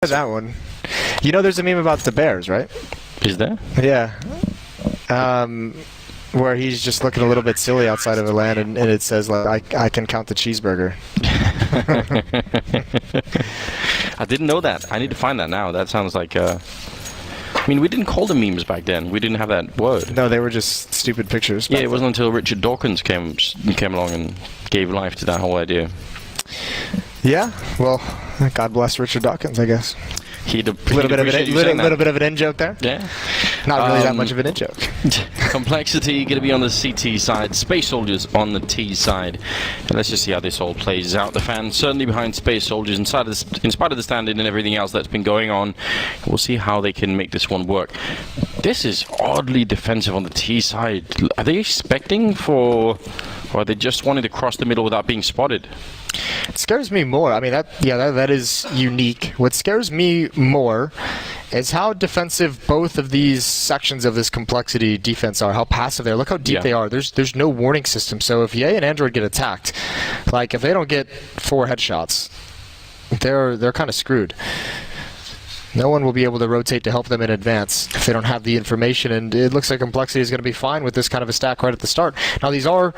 That one. You know, there's a meme about the bears, right? Is there? Yeah. Where he's just looking a little bit silly outside of the land, and it says, like, I can count the cheeseburger. I didn't know that. I need to find that now. That sounds like... I mean, we didn't call them memes back then. We didn't have that word. No, they were just stupid pictures. Yeah, it wasn't until Richard Dawkins came along and gave life to that whole idea. Yeah, well, God bless Richard Dawkins, I guess. He'd little bit of an in joke there. Yeah, not really that much of an in joke. compLexity going to be on the CT side, Space Soldiers on the T side, and let's just see how this all plays out. The fans certainly behind Space Soldiers, in spite of the stand-in and everything else that's been going on. We'll see how they can make this one work. This is oddly defensive on the T side. Are they expecting for, or are they just wanting to cross the middle without being spotted? It scares me more. I mean, that is unique. What scares me more is how defensive both of these sections of this compLexity defense are, how passive they are. Look how deep they are. There's no warning system. So if Ye and Android get attacked, like if they don't get 4 headshots, they're kind of screwed. No one will be able to rotate to help them in advance if they don't have the information, and it looks like compLexity is going to be fine with this kind of a stack right at the start. Now, these are,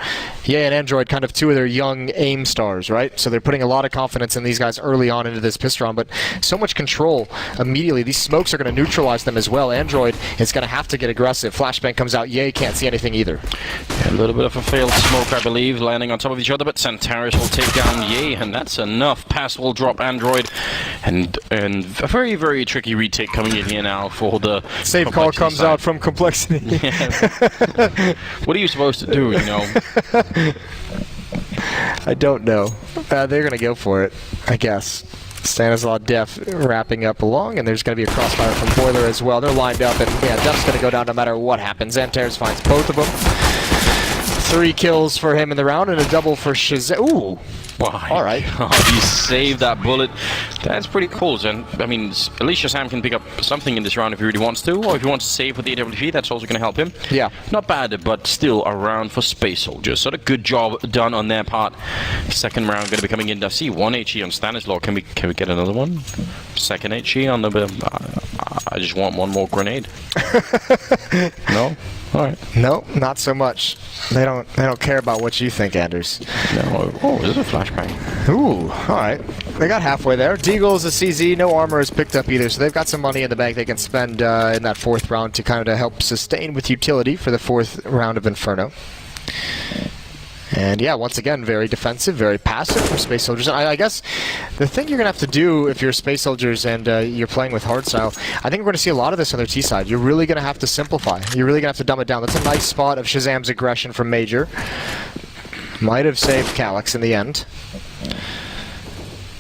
Ye and Android, kind of two of their young aim stars, right? So they're putting a lot of confidence in these guys early on into this pistol round, but so much control immediately. These smokes are going to neutralize them as well. Android is going to have to get aggressive. Flashbang comes out. Ye can't see anything either. Yeah, a little bit of a failed smoke, I believe, landing on top of each other, but Santaris will take down Ye, and that's enough. Pass will drop Android, and a very, very tricky retake coming in here now for the save call comes side. Out from compLexity. Yeah. What are you supposed to do, you know? I don't know. They're going to go for it, I guess. Stanislaw Def wrapping up along, and there's going to be a crossfire from Boiler as well. They're lined up, and yeah, Def's going to go down no matter what happens. Antares finds both of them. 3 kills for him in the round, and a double for Shazam. Ooh! Why? All right. Oh, he saved that bullet. That's pretty cool. And I mean, at least Shazam can pick up something in this round if he really wants to, or if he wants to save with the AWP, that's also going to help him. Yeah. Not bad, but still a round for Space Soldiers. So a good job done on their part. Second round going to be coming in. I see 1 HE on Stanislaw. Can we get another one? Second HE on the... I just want one more grenade. No? All right. No, not so much. They don't care about what you think, Anders. No. Oh, this is a flashbang. Ooh, all right. They got halfway there. Deagle is a CZ. No armor is picked up either, so they've got some money in the bank they can spend in that 4th round to kind of help sustain with utility for the 4th round of Inferno. And yeah, once again, very defensive, very passive from Space Soldiers. I guess the thing you're going to have to do if you're Space Soldiers and you're playing with hardstyle, I think we're going to see a lot of this on their T side. You're really going to have to simplify. You're really going to have to dumb it down. That's a nice spot of Shazam's aggression from Major. Might have saved Calyx in the end.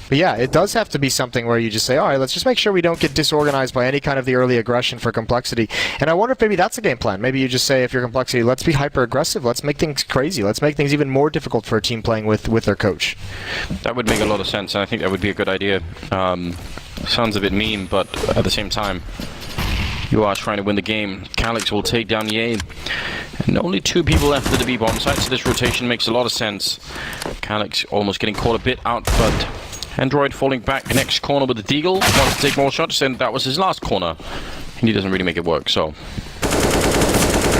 But yeah, it does have to be something where you just say, all right, let's just make sure we don't get disorganized by any kind of the early aggression for compLexity. And I wonder if maybe that's a game plan. Maybe you just say, if you're compLexity, let's be hyper-aggressive. Let's make things crazy. Let's make things even more difficult for a team playing with their coach. That would make a lot of sense, and I think that would be a good idea. Sounds a bit mean, but at the same time, you are trying to win the game. Calyx will take down Ye. And only 2 people left at the B-bomb site, so this rotation makes a lot of sense. Calyx almost getting caught a bit out, but... Android falling back next corner with the Deagle. Wants to take more shots, and that was his last corner. And he doesn't really make it work, so...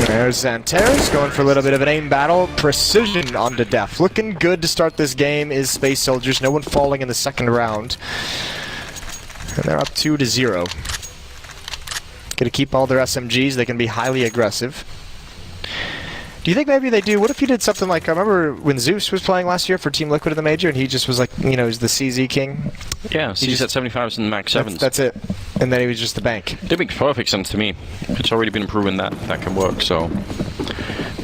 There's Antares going for a little bit of an aim battle. Precision onto Def. Looking good to start this game is Space Soldiers. No one falling in the 2nd round. And they're up 2-0. Gonna keep all their SMGs. They can be highly aggressive. Do you think maybe they do? What if you did something like, I remember when Zeus was playing last year for Team Liquid in the Major, and he just was like, you know, he's the CZ king? Yeah, CZ 75s and Max 7s. That's it. And then he was just the bank. It makes perfect sense to me. It's already been proven that can work, so...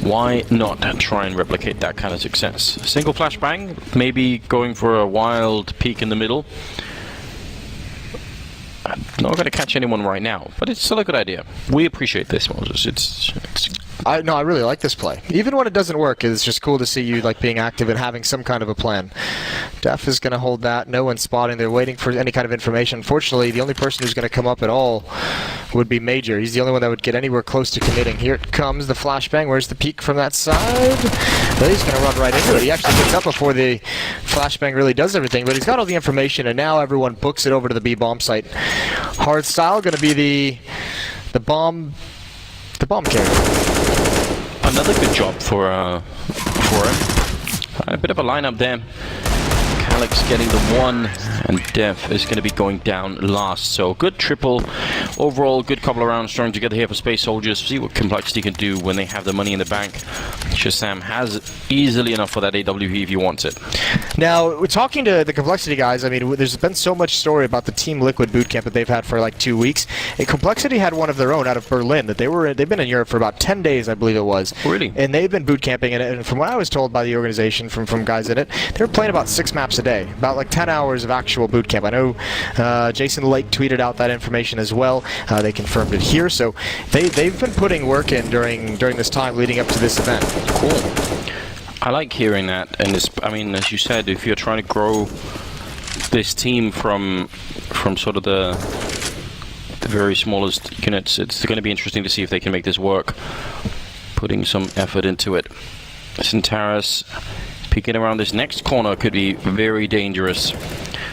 Why not try and replicate that kind of success? Single flashbang, maybe going for a wild peek in the middle. I'm not going to catch anyone right now, but it's still a good idea. We appreciate this, Moses. It's I really like this play. Even when it doesn't work, it's just cool to see you like being active and having some kind of a plan. Def is going to hold that. No one's spotting. They're waiting for any kind of information. Unfortunately, the only person who's going to come up at all would be Major. He's the only one that would get anywhere close to committing. Here it comes, the flashbang. Where's the peek from that side? Well, he's going to run right into it. He actually gets up before the flashbang really does everything, but he's got all the information, and now everyone books it over to the B bomb site. Hardstyle going to be the bomb carrier. Another good job for him. A bit of a lineup there. Alex getting the 1, and Def is going to be going down last. So good triple. Overall, good couple of rounds strung together here for Space Soldiers. See what compLexity can do when they have the money in the bank. Shazam has easily enough for that AWP if he wants it. Now, we're talking to the compLexity guys. I mean, there's been so much story about the Team Liquid bootcamp that they've had for like 2 weeks. And compLexity had one of their own out of Berlin that they've been in Europe for about 10 days, I believe it was. Really? And they've been bootcamping in it. And from what I was told by the organization, from guys in it, they were playing about 6 maps a day, about like 10 hours of actual bootcamp. I know Jason Lake tweeted out that information as well. They confirmed it here. So they've been putting work in during this time leading up to this event. Cool. I like hearing that, and I mean, as you said, if you're trying to grow this team from sort of the very smallest units, it's going to be interesting to see if they can make this work, putting some effort into it. Centaurus peeking around this next corner could be very dangerous.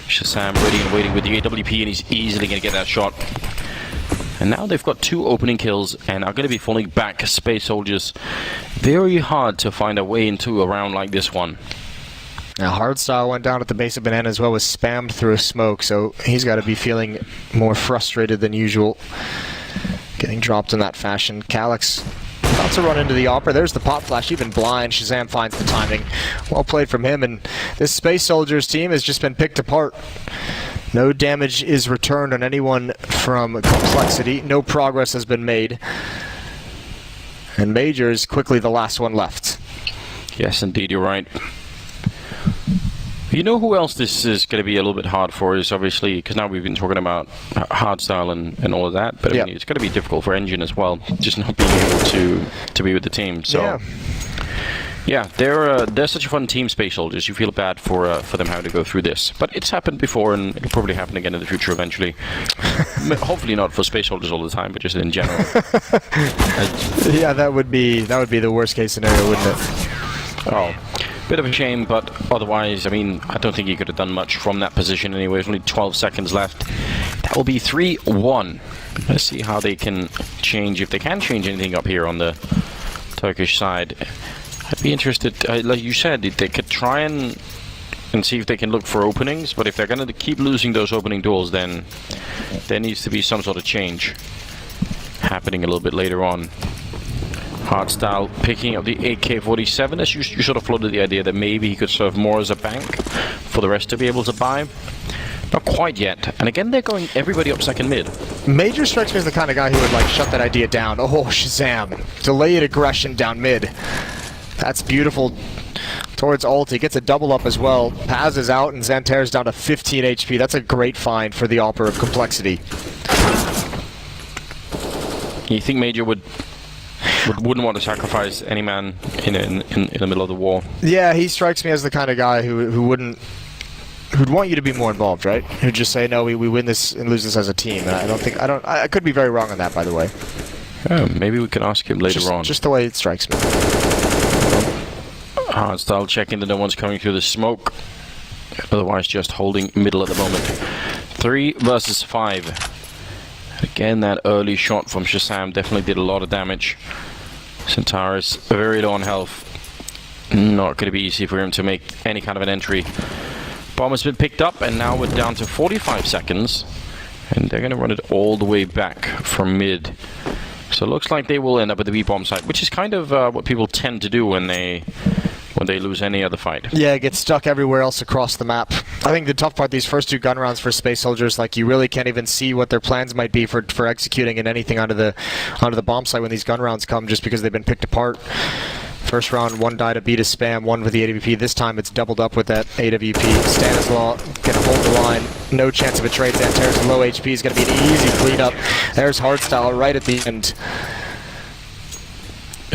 Shazam ready and waiting with the AWP, and he's easily going to get that shot. And now they've got 2 opening kills and are going to be falling back. Space Soldiers, very hard to find a way into a round like this one. Now Hardstyle went down at the base of Banana as well, was spammed through a smoke, so he's got to be feeling more frustrated than usual. Getting dropped in that fashion. Calyx about to run into the Opera. There's the pop flash, even blind. Shazam finds the timing. Well played from him, and this Space Soldiers team has just been picked apart. No damage is returned on anyone from compLexity. No progress has been made. And Major is quickly the last one left. Yes, indeed, you're right. You know who else this is going to be a little bit hard for is obviously, because now we've been talking about Hardstyle and all of that, but I mean, it's going to be difficult for Engine as well, just not being able to be with the team. So, yeah, they're such a fun team, Space Soldiers. You feel bad for them having to go through this, but it's happened before, and it'll probably happen again in the future eventually. Hopefully not for Space Soldiers all the time, but just in general. Yeah, that would be the worst case scenario, wouldn't it? Oh, bit of a shame, but otherwise, I mean, I don't think he could have done much from that position anyway. There's only 12 seconds left. That will be 3-1. Let's see how they can change, if they can change anything up here on the Turkish side. I'd be interested, like you said, they could try and see if they can look for openings, but if they're going to keep losing those opening duels, then there needs to be some sort of change happening a little bit later on. Hardstyle picking up the AK-47, as you sort of floated the idea that maybe he could serve more as a bank for the rest to be able to buy. Not quite yet. And again, they're going everybody up second mid. Major strikes me as the kind of guy who would like shut that idea down. Oh, Shazam. Delayed aggression down mid. That's beautiful. Towards ult, he gets a double up as well. Paz is out and Xanter's down to 15 HP. That's a great find for the Opera of compLexity. You think Major wouldn't want to sacrifice any man in the middle of the war? Yeah, he strikes me as the kind of guy who'd want you to be more involved, right? Who'd just say, no, we win this and lose this as a team. And I could be very wrong on that, by the way. Maybe we can ask him later on. Just the way it strikes me. Hardstyle checking that no one's coming through the smoke. Otherwise, just holding middle at the moment. 3 versus 5. Again, that early shot from Shazam definitely did a lot of damage. Centaurus very low on health. Not going to be easy for him to make any kind of an entry. Bomb has been picked up, and now we're down to 45 seconds. And they're going to run it all the way back from mid. So it looks like they will end up at the B-bomb site, which is kind of what people tend to do when they lose any other fight. Yeah, get stuck everywhere else across the map. I think the tough part, these first 2 gun rounds for Space Soldiers, like you really can't even see what their plans might be for executing in anything onto the bomb site when these gun rounds come, just because they've been picked apart. First round, 1 died, a B to spam, 1 with the AWP. This time it's doubled up with that AWP. Stanislaw gonna hold the line. No chance of a trade. Xanter's low HP is gonna be an easy cleanup. There's Hardstyle right at the end.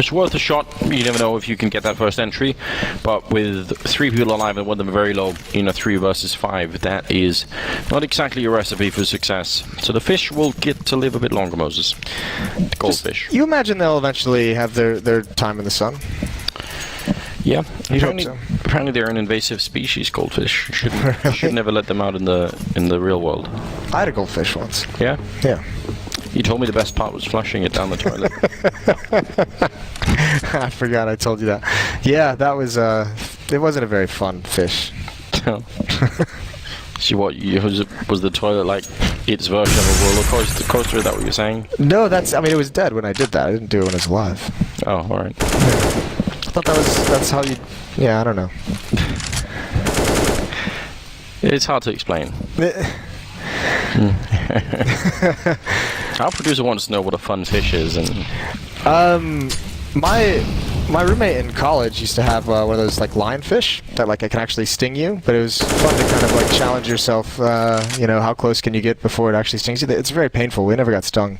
It's worth a shot. You never know if you can get that first entry, but with 3 people alive and one of them very low in a 3 versus 5, that is not exactly a recipe for success. So the fish will get to live a bit longer, Moses. The goldfish. You imagine they'll eventually have their time in the sun? Yeah, apparently, so. apparently they're an invasive species, goldfish. Should never let them out in the real world. I had a goldfish once. Yeah? Yeah. You told me the best part was flushing it down the toilet. I forgot I told you that. Yeah, that was, it wasn't a very fun fish. See what, was the toilet like its version of a roller coaster? Is that what you're saying? No, it was dead when I did that. I didn't do it when it was alive. Oh, alright. I thought that's how you, yeah, I don't know. It's hard to explain. Our producer wants to know what a fun fish is, and my roommate in college used to have one of those like lionfish that like it can actually sting you, but it was fun to kind of like challenge yourself. How close can you get before it actually stings you? It's very painful. We never got stung.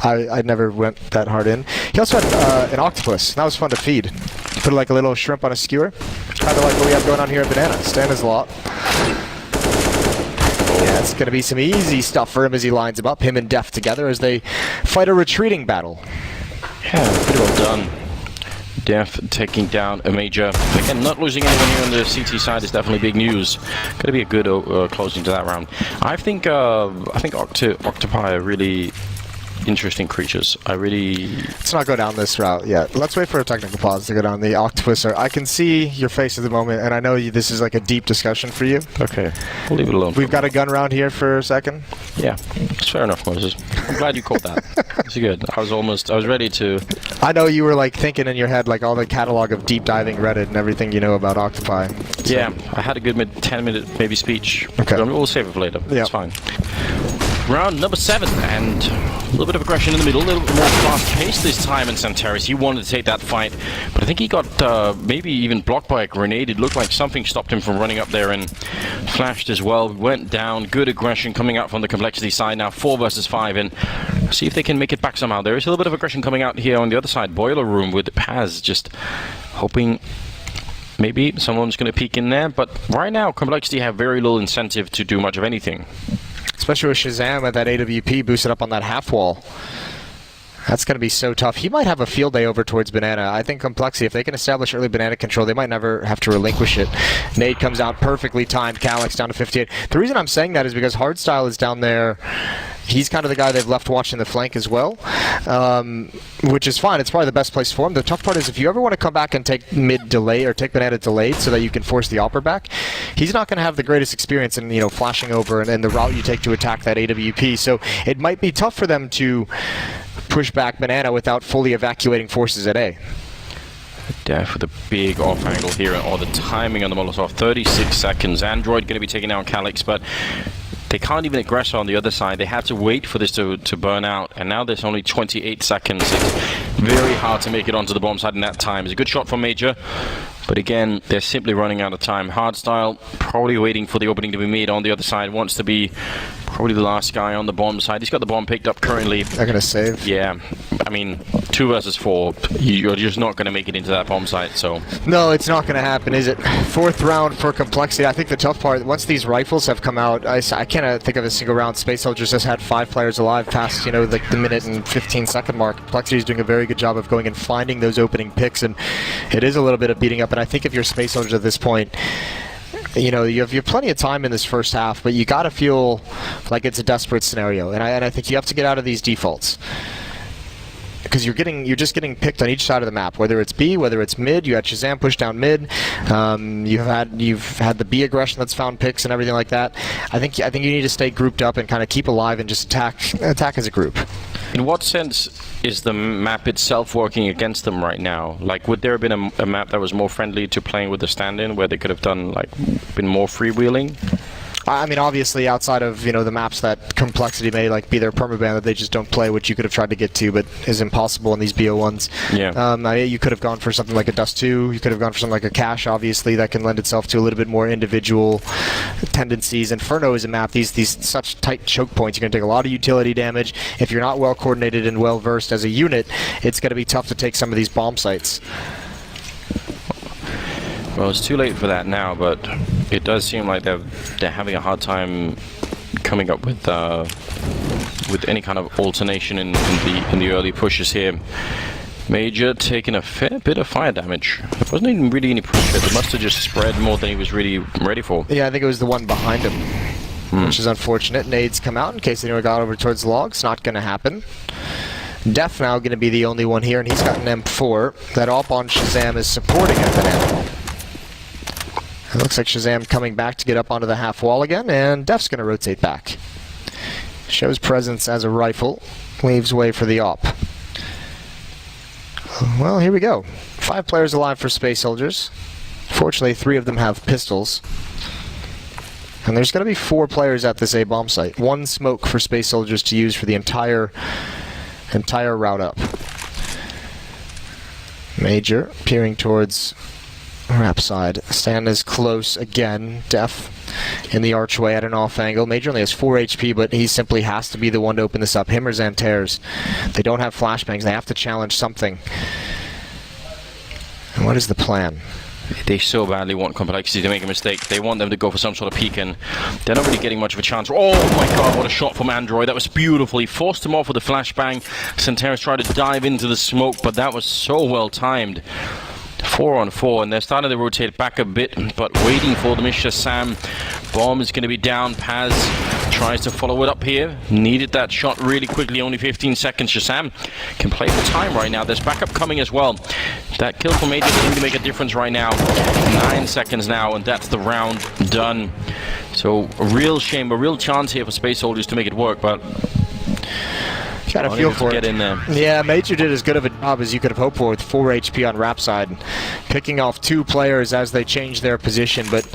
I never went that hard in. He also had an octopus. That was fun to feed. Put like a little shrimp on a skewer, kind of like what we have going on here at Banana. Stanley's a lot. Yeah, it's going to be some easy stuff for him as he lines them up, him and Def together as they fight a retreating battle. Yeah, pretty well done. Def taking down a major. Again, not losing anyone here on the CT side is definitely big news. Going to be a good closing to that round. I think octopi are really interesting creatures. Let's not go down this route yet. Let's wait for a technical pause to go down the octopus. I can see your face at the moment, and I know this is like a deep discussion for you. Okay, we'll leave it alone. We've got a gun round here for a second. Yeah, it's fair enough, Moses. I'm glad you called that. It's good. I was ready to. I know you were like thinking in your head like all the catalog of deep diving Reddit and everything you know about octopi. So. Yeah, I had a good 10-minute maybe speech. Okay. But we'll save it for later. Yeah. It's fine. Round number 7, and a little bit of aggression in the middle, a little bit more fast-paced this time in Santaris. He wanted to take that fight, but I think he got maybe even blocked by a grenade. It looked like something stopped him from running up there and flashed as well. Went down. Good aggression coming out from the compLexity side. Now 4 versus 5, and see if they can make it back somehow. There is a little bit of aggression coming out here on the other side. Boiler Room with Paz just hoping maybe someone's going to peek in there, but right now compLexity have very little incentive to do much of anything. Especially with Shazam at that AWP boosted up on that half wall. That's going to be so tough. He might have a field day over towards Banana. I think compLexity, if they can establish early Banana control, they might never have to relinquish it. Nade comes out perfectly timed. Calyx down to 58. The reason I'm saying that is because Hardstyle is down there. He's kind of the guy they've left watching the flank as well, which is fine. It's probably the best place for him. The tough part is if you ever want to come back and take mid delay or take Banana delayed so that you can force the opper back, he's not going to have the greatest experience in flashing over and the route you take to attack that AWP. So it might be tough for them to push back Banana without fully evacuating forces at A. Def with a big off angle here, and all the timing on the Molotov. 36 seconds. Android going to be taking down Calyx, but they can't even aggress on the other side. They have to wait for this to burn out, and now there's only 28 seconds. It's very hard to make it onto the bomb side in that time. It's a good shot from Major, but again, they're simply running out of time. Hardstyle probably waiting for the opening to be made on the other side. Wants to be probably the last guy on the bomb side. He's got the bomb picked up currently. They're going to save. Yeah, I mean, 2 versus 4. You're just not going to make it into that bomb site, so. No, it's not going to happen, is it? 4th round for compLexity. I think the tough part, once these rifles have come out, I can't think of a single round Space Soldiers has had 5 players alive past, like the minute and 15-second mark. compLexity is doing a very good job of going and finding those opening picks, and it is a little bit of beating up. And I think if you're Space Soldiers at this point, you have plenty of time in this first half, but you got to feel like it's a desperate scenario, and I think you have to get out of these defaults. Because you're just getting picked on each side of the map, whether it's B, whether it's mid. You had Shazam push down mid. You've had the B aggression that's found picks and everything like that. I think you need to stay grouped up and kind of keep alive and just attack as a group. In what sense is the map itself working against them right now? Like, would there have been a map that was more friendly to playing with the stand-in, where they could have done been more freewheeling? I mean, obviously, outside of the maps that compLexity may like be their permaban that they just don't play, which you could have tried to get to, but is impossible in these BO1s. Yeah. You could have gone for something like a Dust 2. You could have gone for something like a Cache, obviously, that can lend itself to a little bit more individual tendencies. Inferno is a map. These such tight choke points. You're going to take a lot of utility damage. If you're not well coordinated and well versed as a unit, it's going to be tough to take some of these bomb sites. Well, it's too late for that now, but it does seem like they're having a hard time coming up with any kind of alternation in the early pushes here. Major taking a fair bit of fire damage. There wasn't even really any pressure. It must have just spread more than he was really ready for. Yeah, I think it was the one behind him, which is unfortunate. Nades come out in case anyone got over towards the logs. Not going to happen. Def now going to be the only one here, and he's got an M4. That op on Shazam is supporting FNM. It looks like Shazam coming back to get up onto the half wall again, and Def's going to rotate back. Shows presence as a rifle, leaves way for the op. Well, here we go. 5 players alive for Space Soldiers. Fortunately, 3 of them have pistols. And there's going to be 4 players at this A-bomb site. 1 smoke for Space Soldiers to use for the entire route up. Major peering towards Rap side. Stan is close again. Def in the archway at an off angle. Major only has 4 HP, but he simply has to be the one to open this up. Him or Xantares. They don't have flashbangs. They have to challenge something. And what is the plan? They so badly want compLexity to make a mistake. They want them to go for some sort of peek, and they're not really getting much of a chance. Oh my god, what a shot from Android. That was beautiful. He forced him off with a flashbang. Xantares tried to dive into the smoke, but that was so well timed. 4 on 4, and they're starting to rotate back a bit, but waiting for them is Shazam. Bomb is going to be down. Paz tries to follow it up here. Needed that shot really quickly, only 15 seconds. Shazam can play for time right now. There's backup coming as well. That kill from Major doesn't really make a difference right now. 9 seconds now, and that's the round done. So a real shame, a real chance here for Space Soldiers to make it work, but got a feel for it. Get in there. Yeah, Major did as good of a job as you could have hoped for with 4 HP on Rap side, picking off 2 players as they change their position, but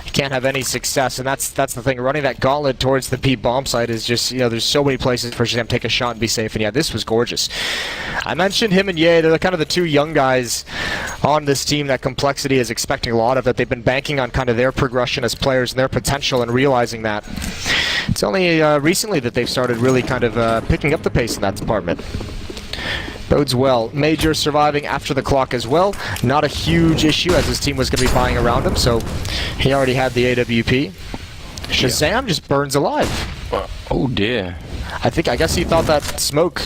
you can't have any success, and that's the thing. Running that gauntlet towards the P bomb site is just, there's so many places for Shazam to take a shot and be safe, and yeah, this was gorgeous. I mentioned him and Ye. They're kind of the 2 young guys on this team that compLexity is expecting a lot of, that they've been banking on kind of their progression as players and their potential, and realizing that it's only recently that they've started really kind of picking up the pace in that department. Bodes well. Major surviving after the clock as well. Not a huge issue, as his team was going to be buying around him, so he already had the AWP. Shazam just burns alive. Oh dear. I guess he thought that smoke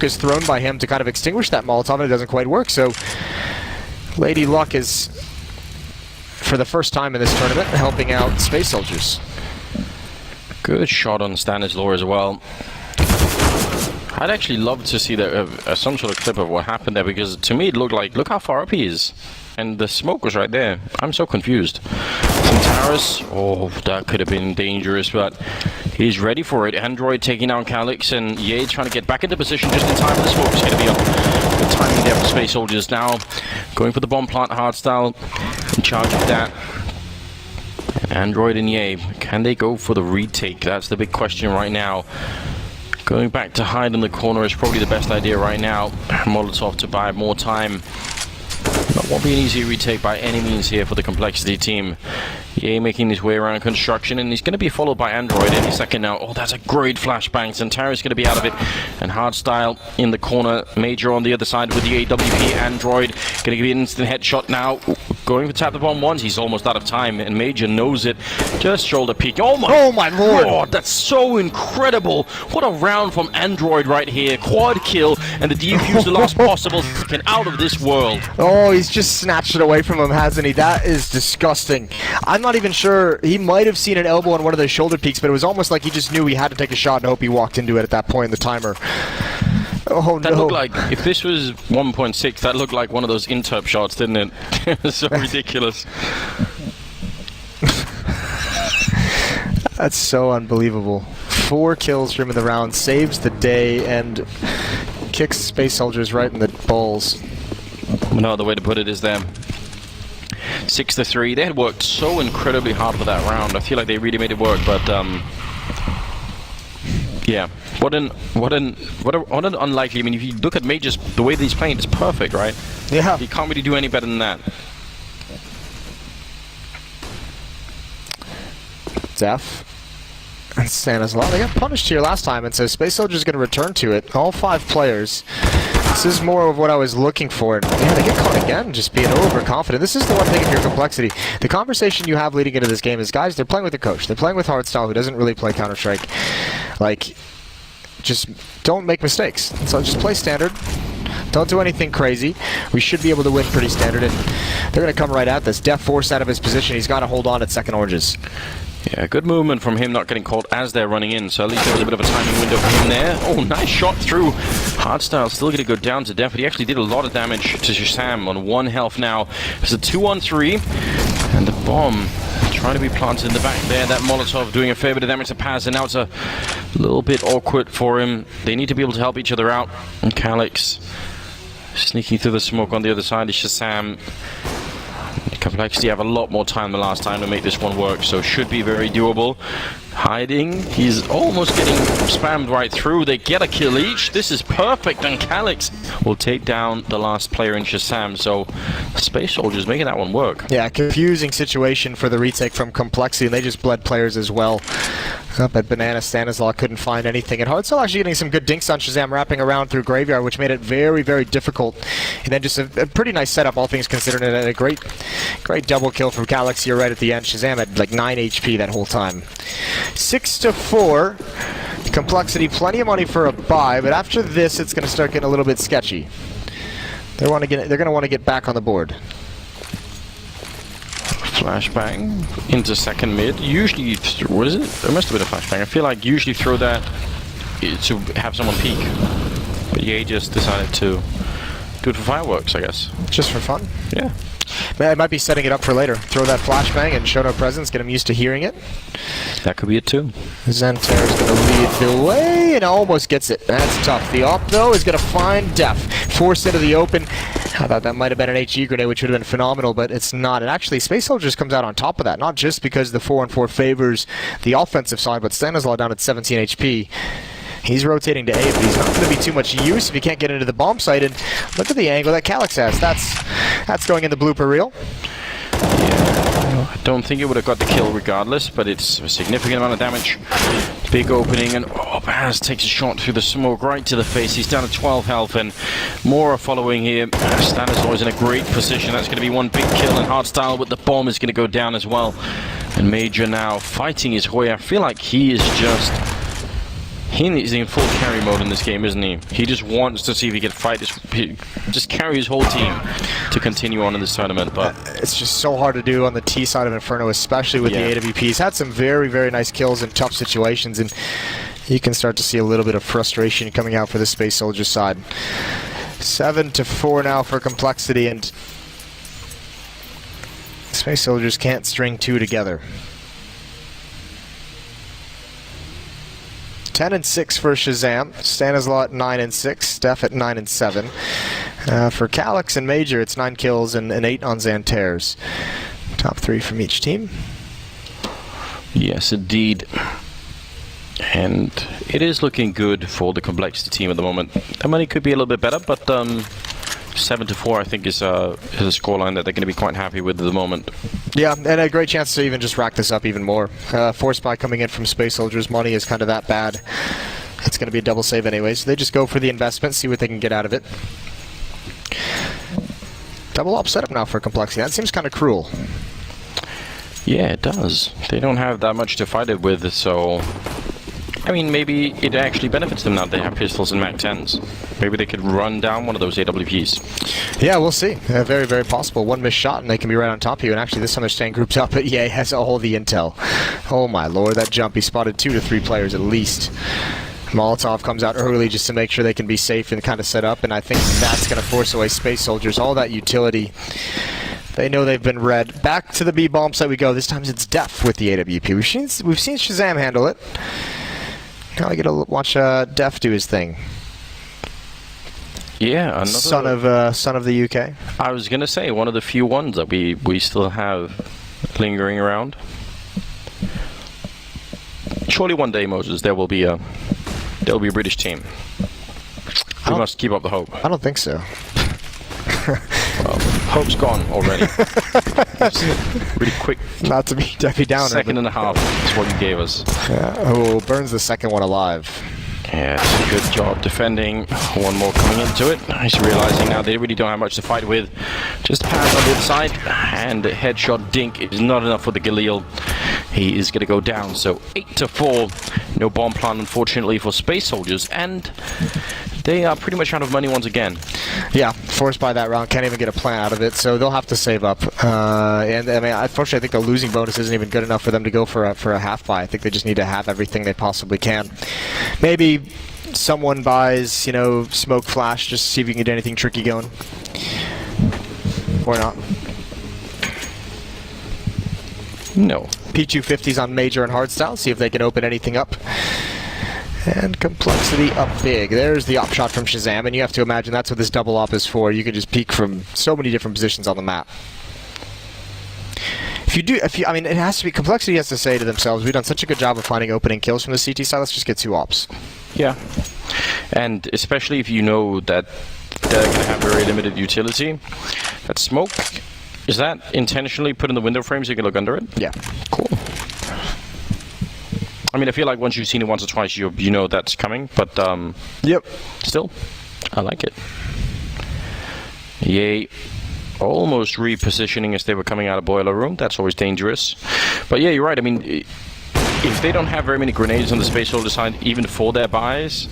is thrown by him to kind of extinguish that Molotov, and it doesn't quite work, so Lady Luck is, for the first time in this tournament, helping out Space Soldiers. Good shot on Stanislaw as well. I'd actually love to see some sort of clip of what happened there, because to me it looked like, look how far up he is. And the smoke was right there. I'm so confused. Xantares, oh, that could have been dangerous, but he's ready for it. Android taking down Calyx, and Ye trying to get back into position just in time. The smoke is going to be up. Good timing there for Space Soldiers now. Going for the bomb plant hardstyle, in charge of that. Android and Ye, can they go for the retake? That's the big question right now. Going back to hide in the corner is probably the best idea right now. Molotov to buy more time. That won't be an easy retake by any means here for the compLexity team. Ye making his way around construction, and he's going to be followed by Android any second now. Oh, that's a great flashbang. Xantares going to be out of it. And Hardstyle in the corner. Major on the other side with the AWP. Android going to give you an instant headshot now. Going to tap the bomb once. He's almost out of time, and Major knows it. Just shoulder peek. Oh my lord! God, that's so incredible. What a round from Android right here. Quad kill, and the defuse the last possible second out of this world. Oh, he's just snatched it away from him, hasn't he? That is disgusting. I'm not even sure. He might have seen an elbow on one of those shoulder peaks, but it was almost like he just knew he had to take a shot and hope he walked into it at that point in the timer. Oh, that no. looked like, if this was 1.6, that looked like one of those interp shots, didn't it? It was so ridiculous. That's so unbelievable. 4 kills from in the round, saves the day, and kicks Space Soldiers right in the balls. No other way to put it is them. 6-3. They had worked so incredibly hard for that round. I feel like they really made it work, but yeah, what an unlikely. I mean, if you look at Majors, the way that he's playing, it's perfect, right? Yeah. You can't really do any better than that. Def and Stanislaw. They got punished here last time, and so Space Soldier's going to return to it. All 5 players. This is more of what I was looking for. And yeah, they get caught again, just being overconfident. This is the one thing of your complexity. The conversation you have leading into this game is, guys, they're playing with a coach. They're playing with Hardstyle, who doesn't really play Counter-Strike. Like, just don't make mistakes. So just play standard. Don't do anything crazy. We should be able to win pretty standard, and they're going to come right at this. Def forced out of his position. He's got to hold on at second oranges. Yeah, good movement from him, not getting caught as they're running in, so at least there was a bit of a timing window for him there. Oh, nice shot through. Hardstyle still going to go down to Def, but he actually did a lot of damage to Shazam on 1 health now. It's a 2-on-3, and the bomb trying to be planted in the back there. That Molotov doing a fair bit of damage to Paz, and now it's a little bit awkward for him. They need to be able to help each other out, and compLex sneaking through the smoke on the other side is Shazam. compLexity have a lot more time than last time to make this one work, so should be very doable. Hiding, he's almost getting spammed right through. They get a kill each. This is perfect, and compLex will take down the last player in Shazam, so Space Soldiers making that one work. Yeah, confusing situation for the retake from compLexity, and they just bled players as well. Up at Banana, Stanislaw couldn't find anything. And Hardstyle actually getting some good dinks on Shazam, wrapping around through Graveyard, which made it very, very difficult. And then just a pretty nice setup, all things considered, and a great double kill from compLex here right at the end. Shazam had like 9 HP that whole time. 6-4. compLexity, plenty of money for a buy, but after this, it's going to start getting a little bit sketchy. They're going to want to get back on the board. Flashbang into second mid. Usually, what is it? There must have been a flashbang. I feel like usually throw that to have someone peek. But yeah, he just decided to do it for fireworks, I guess. Just for fun? Yeah. I might be setting it up for later. Throw that flashbang and show no presence, get him used to hearing it. That could be it too. Zenter's going to lead the way and almost gets it. That's tough. The op, though, is going to find Def. Forced into the open. I thought that might have been an HE grenade, which would have been phenomenal, but it's not. And actually, Space Soldiers comes out on top of that, not just because the 4-on-4 favors the offensive side, but Stanislaw down at 17 HP. He's rotating to A, but he's not going to be too much use if he can't get into the bomb site. And look at the angle that compLex has. That's going in the blooper reel. Yeah, I don't think it would have got the kill regardless, but it's a significant amount of damage. Big opening, and Baz takes a shot through the smoke right to the face. He's down to 12 health, and more are following here. Stanislaw is in a great position. That's going to be one big kill, and Hardstyle with the bomb is going to go down as well. And Major now fighting his way. I feel like he is just... He's in full carry mode in this game, isn't he? He just wants to see if he can fight just carry his whole team to continue on in this tournament. But it's just so hard to do on the T side of Inferno, especially with the AWP. He's had some very, very nice kills in tough situations, and you can start to see a little bit of frustration coming out for the Space Soldier side. 7-4 now for compLexity, and Space Soldiers can't string 2 together. 10-6 for Shazam, Stanislaw at 9-6, Steph at 9-7. For compLex and Major, it's 9 kills and 8 on Xanter's. Top 3 from each team. Yes, indeed. And it is looking good for the compLexity team at the moment. The money could be a little bit better, but 7-4 I think is a scoreline that they're going to be quite happy with at the moment. Yeah, and a great chance to even just rack this up even more. Force buy coming in from Space Soldiers. Money is kind of that bad. It's going to be a double save anyway, so they just go for the investment, see what they can get out of it. Double op setup now for compLexity. That seems kind of cruel. Yeah, it does. They don't have that much to fight it with, so... I mean, maybe it actually benefits them now that they have pistols and MAC-10s. Maybe they could run down one of those AWPs. Yeah, we'll see. Very, very possible. One missed shot and they can be right on top of you. And actually, this time they're staying grouped up, but EA has all the intel. Oh my lord, that jump. He spotted 2 to 3 players at least. Molotov comes out early just to make sure they can be safe and kind of set up, and I think that's going to force away Space Soldiers. All that utility. They know they've been read. Back to the B bomb site we go. This time it's Def with the AWP. We've seen Shazam handle it. Now I get to watch Def do his thing. Yeah, another son of the UK. I was gonna say one of the few ones that we still have lingering around. Surely one day, Moses, there will be a British team. We must keep up the hope. I don't think so. Well, hope's gone already. Really quick. Not to be Debbie Downer. Second and a half is what you gave us. Yeah. Oh, burns the second one alive. Yeah, good job defending. One more coming into it. He's realizing now they really don't have much to fight with. Just a pass on the inside, and a headshot dink is not enough for the Galil. He is going to go down, so 8-4. No bomb plant, unfortunately, for Space Soldiers, and they are pretty much out of money once again. Yeah, forced by that round, can't even get a plant out of it, so they'll have to save up. And I mean, unfortunately, I think the losing bonus isn't even good enough for them to go for a half buy. I think they just need to have everything they possibly can. Maybe someone buys, you know, smoke flash, just see if you can get anything tricky going. Or not. No. P250s on major and hardstyle, see if they can open anything up. And compLexity up big. There's the op shot from Shazam, and you have to imagine that's what this double op is for. You can just peek from so many different positions on the map. I mean, it has to be, compLexity has to say to themselves, we've done such a good job of finding opening kills from the CT side, let's just get 2 ops. Yeah. And especially if you know that they're going to have very limited utility. That smoke, is that intentionally put in the window frame so you can look under it? Yeah. Cool. I mean, I feel like once you've seen it once or twice, you know that's coming, but yep. Still, I like it. Yay. Almost repositioning as they were coming out of boiler room. That's always dangerous. But yeah, you're right. I mean, if they don't have very many grenades on the Space Soldier side, even for their buys,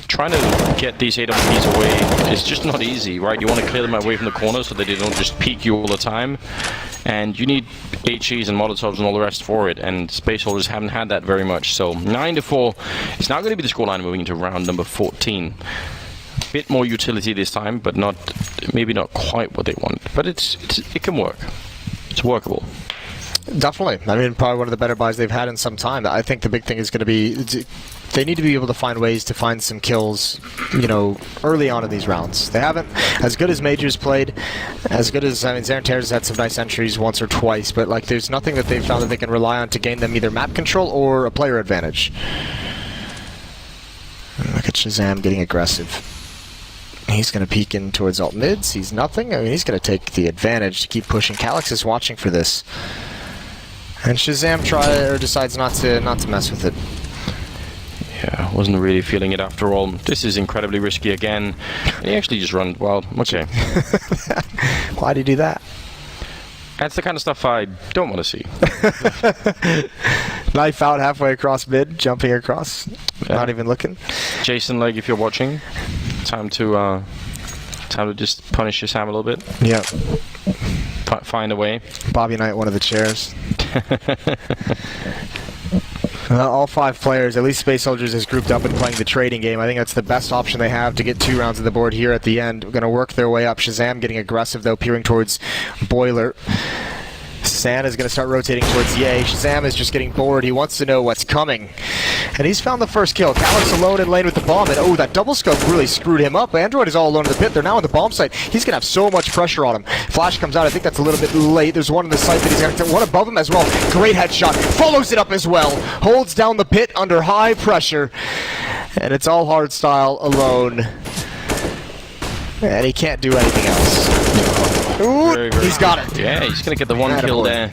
trying to get these AWPs away is just not easy, right? You want to clear them away from the corner so that they don't just peek you all the time. And you need HEs and Molotovs and all the rest for it, and Space Soldiers haven't had that very much. So 9-4. It's now going to be the scoreline moving into round number 14. Bit more utility this time, but maybe not quite what they want. But it can work. It's workable. Definitely. I mean, probably one of the better buys they've had in some time. I think the big thing is going to be they need to be able to find ways to find some kills, you know, early on in these rounds. They haven't, as good as Major's played, as good as, I mean, Xanter's has had some nice entries once or twice, but like there's nothing that they've found that they can rely on to gain them either map control or a player advantage. Look at Shazam getting aggressive. He's going to peek in towards alt mid, sees nothing. I mean, he's going to take the advantage to keep pushing. Calyx is watching for this. And Shazam decides not to mess with it. Yeah, wasn't really feeling it after all. This is incredibly risky again. And he actually just run, well, okay. Why'd he do that? That's the kind of stuff I don't want to see. Knife out halfway across mid, jumping across, not even looking. Jason Legg, if you're watching, time to just punish Shazam a little bit. Yep. Find a way. Bobby Knight, one of the chairs. All 5 players, at least Space Soldiers, is grouped up and playing the trading game. I think that's the best option they have to get 2 rounds of the board here at the end. We're going to work their way up. Shazam getting aggressive, though, peering towards Boiler. San is going to start rotating towards Ye. Shazam is just getting bored. He wants to know what's coming. And he's found the first kill. Calyx alone in lane with the bomb. And oh, that double scope really screwed him up. Android is all alone in the pit. They're now on the bomb site. He's going to have so much pressure on him. Flash comes out. I think that's a little bit late. There's one in the site that he's going to one above him as well. Great headshot. Follows it up as well. Holds down the pit under high pressure. And it's all hard style alone. And he can't do anything else. Ooh, very he's got it. Yeah, he's going to get the one kill there.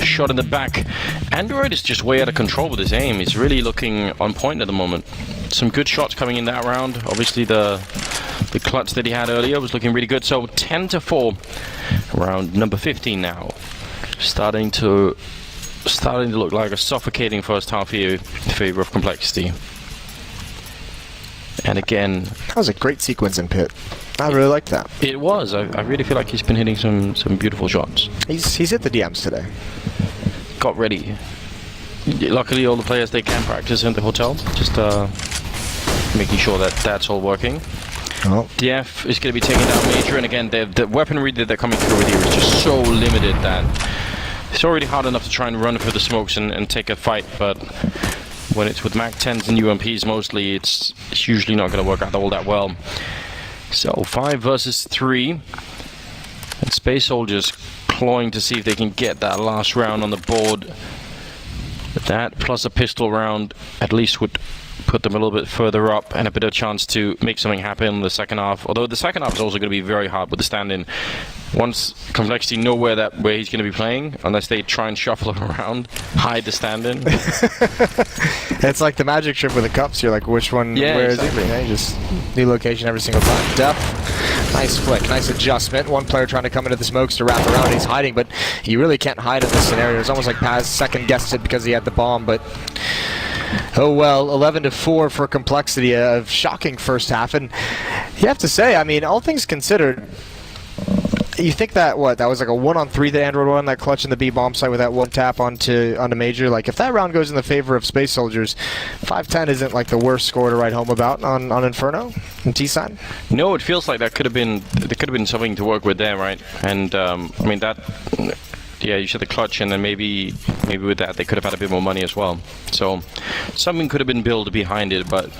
Shot in the back. Android is just way out of control with his aim. He's really looking on point at the moment. Some good shots coming in that round. Obviously, the clutch that he had earlier was looking really good. So 10-4. Round number 15 now. Starting to look like a suffocating first half here in favor of compLexity. And again, that was a great sequence in pit. I really liked that. It was. I really feel like he's been hitting some beautiful shots. He's hit the DMs today. Got ready. Luckily, all the players, they can practice in the hotel. Just making sure that that's all working. Oh. DF is going to be taking down Major, and again, the weaponry that they're coming through with here is just so limited that it's already hard enough to try and run for the smokes and take a fight, but when it's with MAC 10s and UMPs mostly, it's usually not going to work out all that well. So 5 versus 3. And Space Soldiers clawing to see if they can get that last round on the board. But that plus a pistol round at least would put them a little bit further up and a bit of chance to make something happen in the second half. Although the second half is also going to be very hard with the stand-in. Once compLexity know where he's going to be playing, unless they try and shuffle him around, hide the stand-in. It's like the magic trick with the cups. You're like, which one? Yeah, where exactly. is it? You just new location every single time. Depth. Nice flick. Nice adjustment. One player trying to come into the smokes to wrap around. He's hiding, but you really can't hide in this scenario. It's almost like Paz second-guessed it because he had the bomb, but oh well. 11-4 for compLexity. A shocking first half, and you have to say, I mean, all things considered, you think that that was like a 1-on-3 that Android won, that clutch in the B bomb site with that one tap onto Major. Like, if that round goes in the favor of Space Soldiers, 5-10 isn't like the worst score to write home about on Inferno and T side. No, it feels like there could have been something to work with there, right? And I mean that. Yeah, you said the clutch, and then maybe with that they could have had a bit more money as well. So something could have been built behind it, but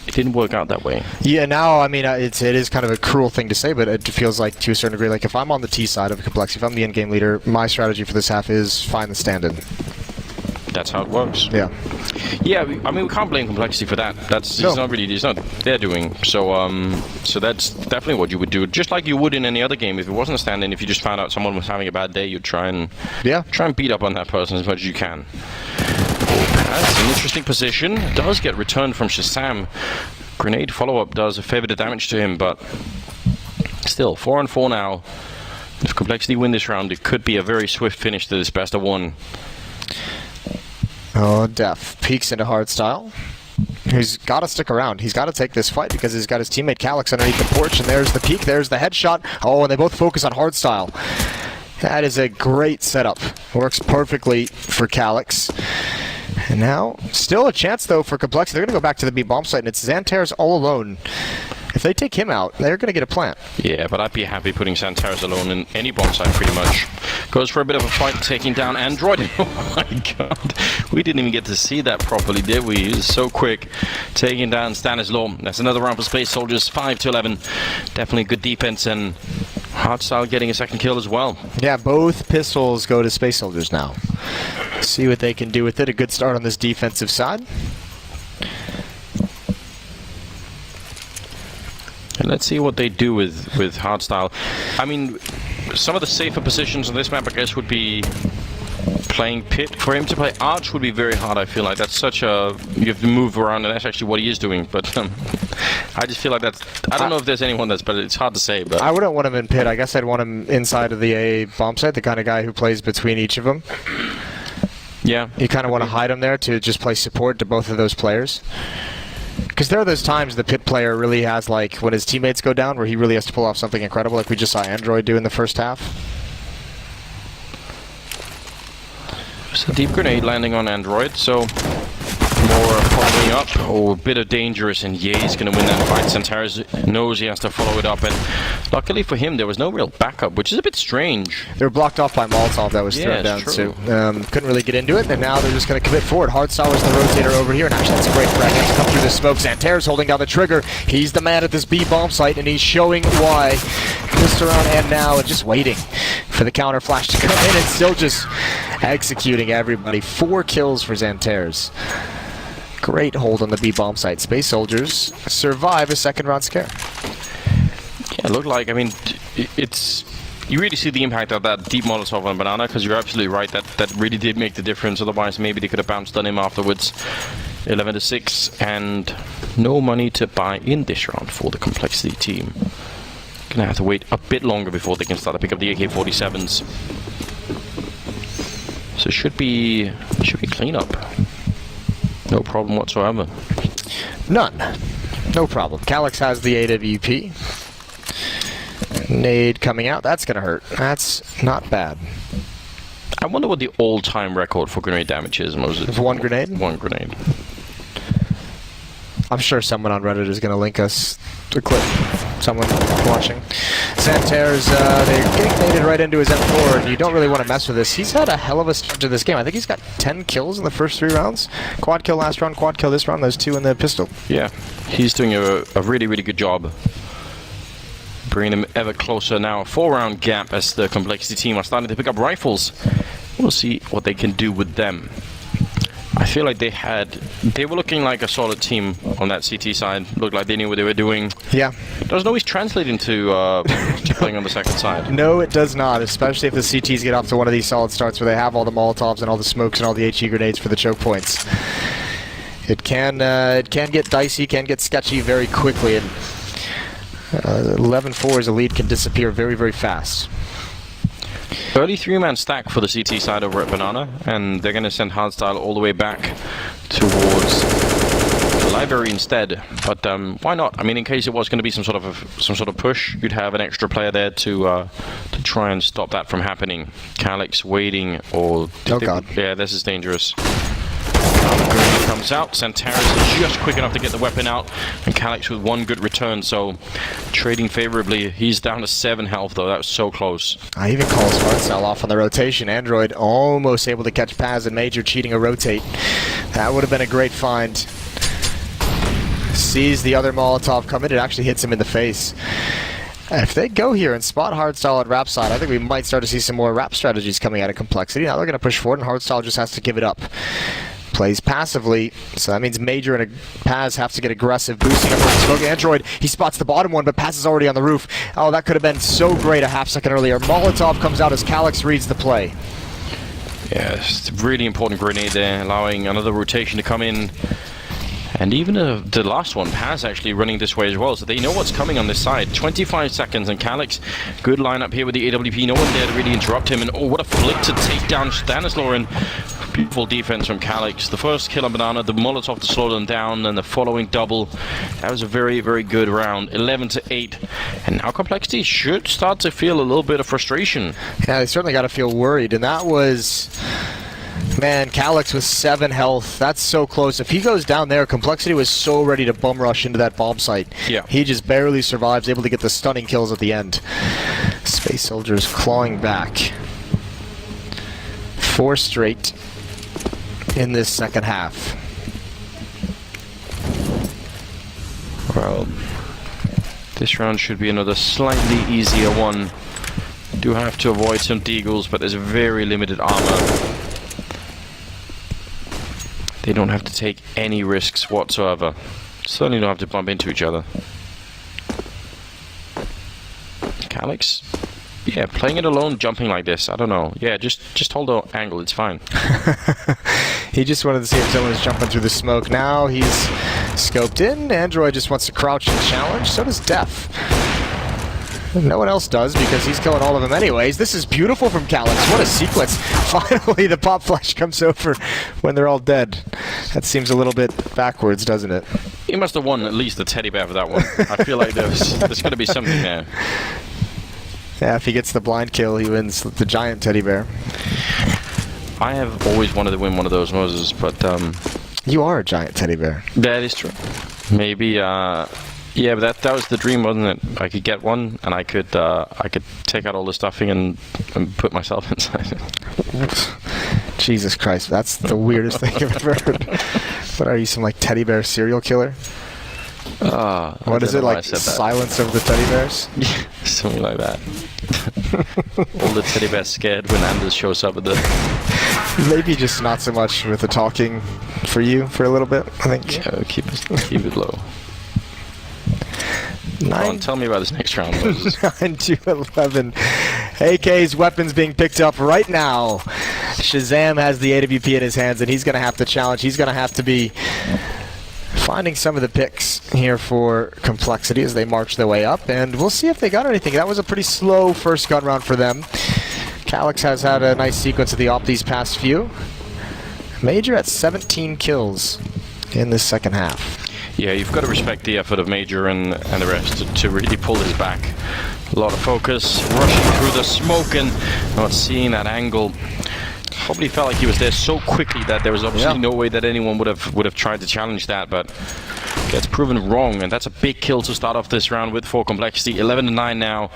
it didn't work out that way. Yeah, now, I mean, it is kind of a cruel thing to say, but it feels like, to a certain degree, like if I'm on the T side of compLexity, if I'm the end-game leader, my strategy for this half is find the stand-in. That's how it works. Yeah. Yeah, I mean, we can't blame compLexity for that. It's not their doing. So so that's definitely what you would do. Just like you would in any other game. If it wasn't a stand-in, if you just found out someone was having a bad day, you'd try and beat up on that person as much as you can. That's an interesting position. Does get returned from Shazam. Grenade follow-up does a fair bit of damage to him, but still, 4-on-4 now. If compLexity win this round, it could be a very swift finish to this best of one. Oh, Def peeks into hardstyle. He's got to stick around. He's got to take this fight because he's got his teammate calyx underneath the porch, and there's the peek, there's the headshot. Oh, and they both focus on hardstyle. That is a great setup. Works perfectly for calyx. And now, still a chance, though, for compLexity. They're going to go back to the B bomb site, and it's Xantares all alone. If they take him out, they're going to get a plant. Yeah, but I'd be happy putting Xantares alone in any bomb site, pretty much. Goes for a bit of a fight, taking down Android. Oh my god. We didn't even get to see that properly, did we? He was so quick. Taking down Stanislaw. That's another round for Space Soldiers, 5-11. Definitely good defense, and hardstyle getting a second kill as well. Yeah, both pistols go to Space Soldiers now. See what they can do with it. A good start on this defensive side. And let's see what they do with hardstyle. I mean, some of the safer positions on this map, I guess, would be playing pit. For him to play arch would be very hard, I feel like. That's such a... You have to move around, and that's actually what he is doing. But I just feel like that's... I don't know if there's anyone that's better. It's hard to say, but... I wouldn't want him in pit. I guess I'd want him inside of the A bomb site, the kind of guy who plays between each of them. Yeah. You kind of want to hide him there to just play support to both of those players. Because there are those times the pit player really has, like, when his teammates go down, where he really has to pull off something incredible, like we just saw Android do in the first half. It's a deep grenade landing on Android, so more following up. Oh, a bit of dangerous, and Ye's going to win that fight. Xantares knows he has to follow it up, and luckily for him, there was no real backup, which is a bit strange. They were blocked off by Molotov that was thrown down, too. Couldn't really get into it, and now they're just going to commit forward. Hardstyle was the rotator over here, and actually that's a great frag. He has to come through the smoke. Xantares holding down the trigger. He's the man at this B bomb site, and he's showing why. Just around and now, and just waiting for the counter flash to come in, and still just executing everybody. 4 kills for Xantares. Great hold on the B bomb site. Space Soldiers survive a second round scare. Yeah, it looked like, I mean, it's... You really see the impact of that deep Molotov on Banana, because you're absolutely right, that really did make the difference. Otherwise, maybe they could have bounced on him afterwards. 11-6, and no money to buy in this round for the compLexity team. Gonna have to wait a bit longer before they can start to pick up the AK-47s. So should be cleanup. No problem whatsoever. None. No problem. Calyx has the AWP. Nade coming out. That's going to hurt. That's not bad. I wonder what the all-time record for grenade damage is, Moses. One grenade? One grenade. I'm sure someone on Reddit is going to link us a clip. Someone watching. Santerre's, they're getting baited right into his M4, and you don't really want to mess with this. He's had a hell of a start to this game. I think he's got 10 kills in the first 3 rounds. Quad kill last round, quad kill this round, those 2 in the pistol. Yeah, he's doing a really, really good job. Bringing them ever closer now. 4-round gap as the compLexity team are starting to pick up rifles. We'll see what they can do with them. I feel like they were looking like a solid team on that CT side. Looked like they knew what they were doing. Yeah. Doesn't always translate into playing on the second side. No, it does not, especially if the CTs get off to one of these solid starts where they have all the Molotovs and all the smokes and all the HE grenades for the choke points. It can get dicey, can get sketchy very quickly, and 11-4 as a lead can disappear very, very fast. Early 3-man stack for the CT side over at Banana, and they're going to send Hardstyle all the way back towards the library instead. But why not? I mean, in case it was going to be some sort of push, you'd have an extra player there to try and stop that from happening. Calyx waiting, or oh god, yeah, this is dangerous. Grenade comes out. Santerre is just quick enough to get the weapon out, and Calyx with 1 good return, so trading favorably. He's down to 7 health though. That was so close. I even calls Hardstyle off on the rotation. Android almost able to catch Paz and Major cheating a rotate. That would have been a great find. Sees the other Molotov come in. It actually hits him in the face. If they go here and spot Hardstyle at Rap side, I think we might start to see some more Rap strategies coming out of compLexity. Now they're going to push forward, and Hardstyle just has to give it up. Plays passively, so that means Major and Paz have to get aggressive, boosting up for smoke. Android, he spots the bottom one, but Paz is already on the roof. Oh, that could have been so great a half second earlier. Molotov comes out as Calyx reads the play. Yeah, it's a really important grenade there, allowing another rotation to come in. And even the last one, Paz actually running this way as well, so they know what's coming on this side. 25 seconds, and Calyx, good lineup here with the AWP. No one there to really interrupt him, and oh, what a flick to take down Stanislaw. Beautiful defense from Calyx. The first kill on Banana, the Molotov to slow them down, and the following double. That was a very, very good round. 11-8. And now compLexity should start to feel a little bit of frustration. Yeah, they certainly got to feel worried, and that was... Man, Calyx with 7 health. That's so close. If he goes down there, compLexity was so ready to bum rush into that bomb site. Yeah. He just barely survives, able to get the stunning kills at the end. Space Soldiers clawing back. 4 straight in this second half. Well, this round should be another slightly easier one. Do have to avoid some deagles, but there's very limited armor. They don't have to take any risks whatsoever. Certainly don't have to bump into each other. Calyx? Yeah, playing it alone, jumping like this, I don't know. Yeah, just hold the angle, it's fine. He just wanted to see if someone was jumping through the smoke. Now he's scoped in. Android just wants to crouch and challenge. So does Def. No one else does, because he's killing all of them anyways. This is beautiful from Calyx. What a sequence. Finally, the pop flash comes over when they're all dead. That seems a little bit backwards, doesn't it? He must have won at least the teddy bear for that one. I feel like there's going to be something there. Yeah, if he gets the blind kill, he wins the giant teddy bear. I have always wanted to win one of those, Moses, but... You are a giant teddy bear. That is true. Maybe... Yeah, but that was the dream, wasn't it? I could get one, and I could take out all the stuffing and put myself inside it. Jesus Christ, that's the weirdest thing I've ever heard. What are you, some like teddy bear serial killer? What is it, like Silence of the Teddy Bears? Yeah, something like that. All the teddy bears scared when Anders shows up at the... Maybe just not so much with the talking for you for a little bit, I think. Yeah, keep it low. Come on, tell me about this next round, Moses. 9-11. AK's weapons being picked up right now. Shazam has the AWP in his hands, and he's going to have to challenge. He's going to have to be finding some of the picks here for compLexity as they march their way up, and we'll see if they got anything. That was a pretty slow first gun round for them. Calyx has had a nice sequence of the op these past few. Major at 17 kills in this second half. Yeah, you've got to respect the effort of Major and the rest to really pull this back. A lot of focus, rushing through the smoke and not seeing that angle. Probably felt like he was there so quickly that there was obviously no way that anyone would have tried to challenge that, but gets proven wrong, and that's a big kill to start off this round with for compLexity. 11-9 now.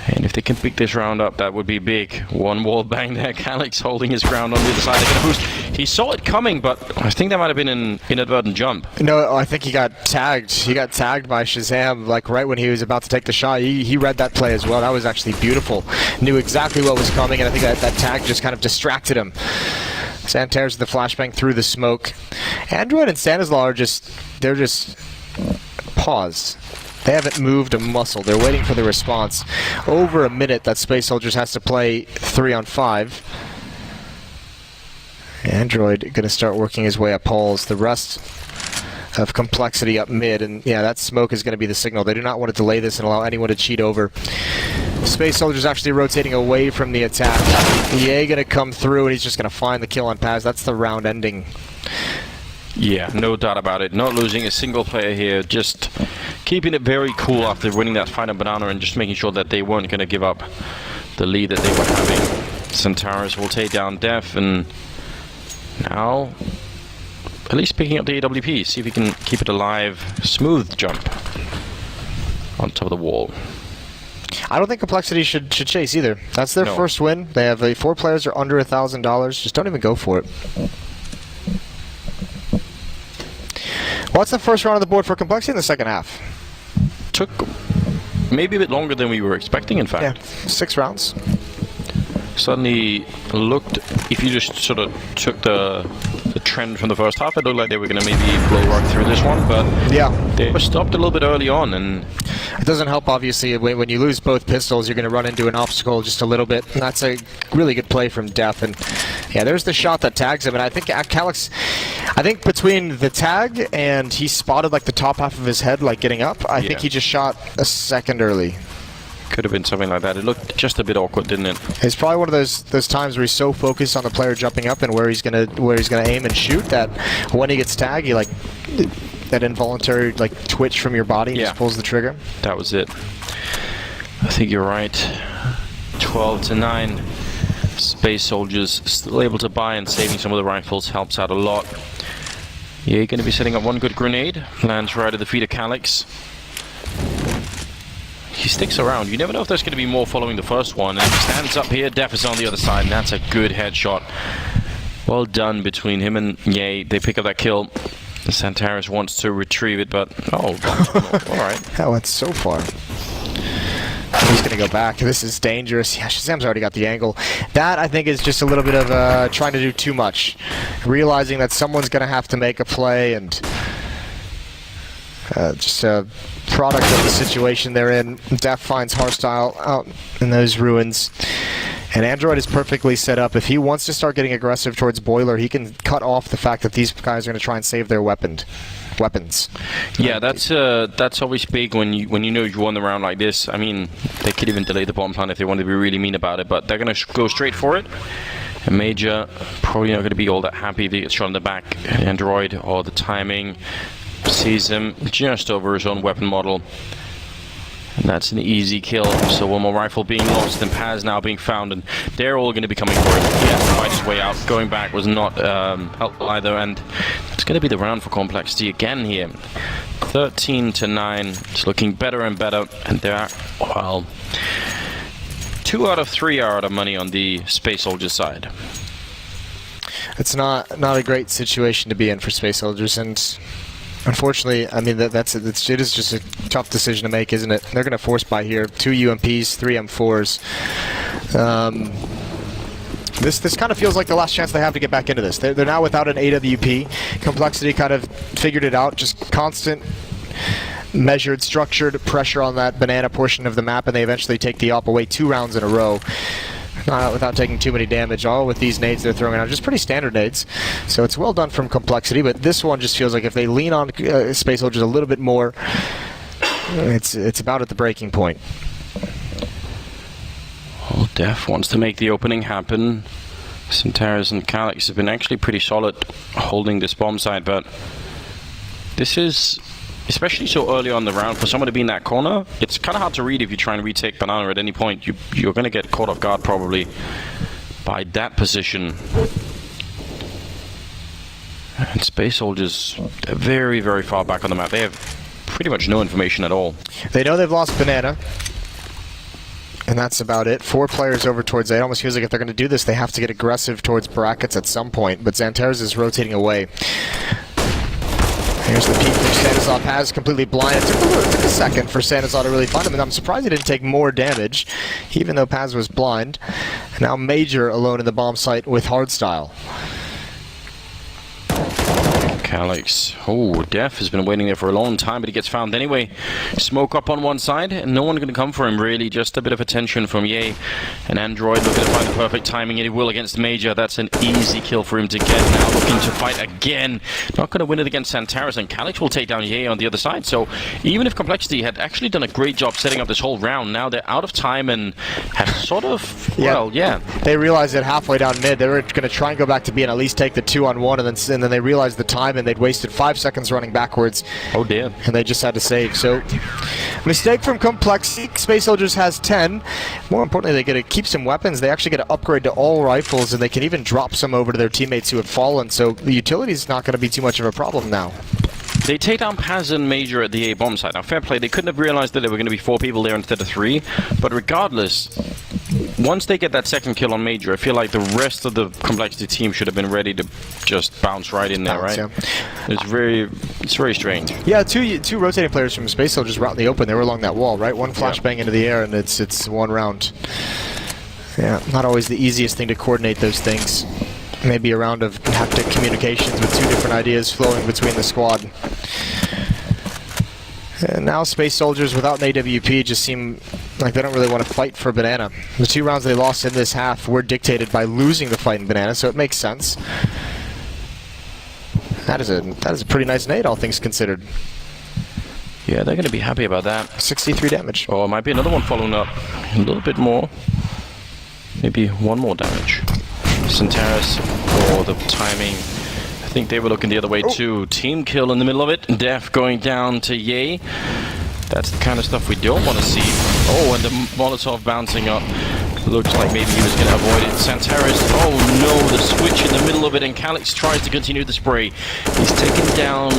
And if they can pick this round up, that would be big. One wall bang there. calX holding his ground on the other side. They're going to boost. He saw it coming, but I think that might have been an inadvertent jump. No, I think he got tagged. He got tagged by Shazam, like right when he was about to take the shot. He read that play as well. That was actually beautiful. Knew exactly what was coming, and I think that tag just kind of distracted him. Santares with the flashbang through the smoke. Android and Stanislaw are just paused. They haven't moved a muscle. They're waiting for the response. Over a minute that Space Soldiers has to play 3-on-5. Android going to start working his way up poles. The rest of compLexity up mid. And yeah, that smoke is going to be the signal. They do not want to delay this and allow anyone to cheat over. Space Soldiers actually rotating away from the attack. EA going to come through and he's just going to find the kill on Paz. That's the round ending. Yeah, no doubt about it. Not losing a single player here, just keeping it very cool after winning that fight on Banana and just making sure that they weren't going to give up the lead that they were having. Santares will take down Def, and now at least picking up the AWP. See if he can keep it alive. Smooth jump on top of the wall. I don't think compLexity should chase either. That's their first win. They have 4 players are under $1,000. Just don't even go for it. What's the first round on the board for compLexity in the second half? Took maybe a bit longer than we were expecting, in fact. Yeah, 6 rounds. Suddenly looked, if you just sort of took the trend from the first half, it looked like they were going to maybe blow right through this one, but yeah, they were stopped a little bit early on, and it doesn't help, obviously. When you lose both pistols, you're going to run into an obstacle just a little bit, and that's a really good play from Def. And yeah, there's the shot that tags him, and I think calX, I think between the tag and he spotted like the top half of his head like getting up, I think he just shot a second early. Could have been something like that. It looked just a bit awkward, didn't it? It's probably one of those times where he's so focused on the player jumping up and where he's gonna aim and shoot that when he gets tagged, he like that involuntary like twitch from your body and just pulls the trigger. That was it. I think you're right. 12-9. Space Soldiers still able to buy, and saving some of the rifles helps out a lot. Yeah, you're going to be setting up one good grenade. Lands right at the feet of calX. He sticks around. You never know if there's going to be more following the first one. And stands up here. Def is on the other side, and that's a good headshot. Well done between him and Ye. They pick up that kill. Santares wants to retrieve it, but all right. That went so far. He's going to go back. This is dangerous. Yeah, Shazam's already got the angle. That, I think, is just a little bit of trying to do too much. Realizing that someone's going to have to make a play, and just a product of the situation they're in. Def finds Hardstyle out in those ruins. And Android is perfectly set up. If he wants to start getting aggressive towards Boiler, he can cut off the fact that these guys are going to try and save their weapons. Yeah, that's always big when you know you won the round like this. I mean, they could even delay the bomb plan if they want to be really mean about it, but they're going to go straight for it. And Major probably not going to be all that happy if he gets shot in the back. Android, or the timing, sees him just over his own weapon model. And that's an easy kill. So one more rifle being lost, and Paz now being found, and they're all going to be coming for it. He has to fight his way out. Going back was not helpful either, and it's going to be the round for compLexity again here. 13-9. It's looking better and better, and they're, well, 2 out of 3 are out of money on the Space Soldiers side. It's not a great situation to be in for Space Soldiers, and unfortunately, I mean, it is just a tough decision to make, isn't it? They're going to force buy here. 2 UMPs, 3 M4s. This kind of feels like the last chance they have to get back into this. They're now without an AWP. compLexity kind of figured it out. Just constant, measured, structured pressure on that banana portion of the map, and they eventually take the op away 2 rounds in a row. Without taking too many damage, all with these nades they're throwing out, just pretty standard nades. So it's well done from compLexity, but this one just feels like if they lean on Space Soldiers a little bit more, it's about at the breaking point. Well, Def wants to make the opening happen. Santares and calX have been actually pretty solid holding this bomb site, but this is, especially so early on the round, for someone to be in that corner, it's kind of hard to read if you try and retake banana at any point. You're going to get caught off guard probably by that position. And Space Soldiers are very, very far back on the map. They have pretty much no information at all. They know they've lost Banana. And that's about it. 4 players over towards A. It almost feels like if they're going to do this, they have to get aggressive towards brackets at some point. But Xantares is rotating away. Here's the peek from Stanislav. Paz completely blind. It took a second for Stanislav to really find him, and I'm surprised he didn't take more damage, even though Paz was blind. And now Major alone in the bomb site with Hardstyle. Alex. Oh, Def has been waiting there for a long time, but he gets found anyway. Smoke up on one side, and no one going to come for him, really. Just a bit of attention from Ye. And Android looking to find the perfect timing, and he will against Major. That's an easy kill for him to get. Now looking to fight again. Not going to win it against Xantares, and Calix will take down Ye on the other side. So even if compLexity had actually done a great job setting up this whole round, now they're out of time and have sort of, well, yeah. They realized that halfway down mid, they were going to try and go back to B and at least take the 2-on-1, and then they realized the time, and they'd wasted 5 seconds running backwards. Oh dear. And they just had to save. So, mistake from compLexity. Space Soldiers has 10. More importantly, they get to keep some weapons. They actually get to upgrade to all rifles, and they can even drop some over to their teammates who have fallen. So the utility is not going to be too much of a problem now. They take down Paz and Major at the A bomb site. Now, fair play. They couldn't have realized that there were going to be 4 people there instead of 3. But regardless, once they get that second kill on Major, I feel like the rest of the compLexity team should have been ready to just bounce right in there, right? Yeah. It's very strange. Yeah, two rotating players from Space Soldiers were out in the open. They were along that wall, right? One flashbang into the air, and it's one round. Yeah, not always the easiest thing to coordinate those things. Maybe a round of haptic communications with 2 different ideas flowing between the squad. And now Space Soldiers without an AWP just seem like they don't really want to fight for Banana. The 2 rounds they lost in this half were dictated by losing the fight in Banana, so it makes sense. That is a pretty nice nade, all things considered. Yeah, they're going to be happy about that. 63 damage. Or it might be another one following up. A little bit more. Maybe 1 more damage. Xantares for the timing. I think they were looking the other way too. Team kill in the middle of it. Def going down to Ye. That's the kind of stuff we don't want to see. Oh, and the Molotov bouncing up. Looks like maybe he was going to avoid it. Xantares, oh no, the switch in the middle of it, and Calix tries to continue the spray. He's taken down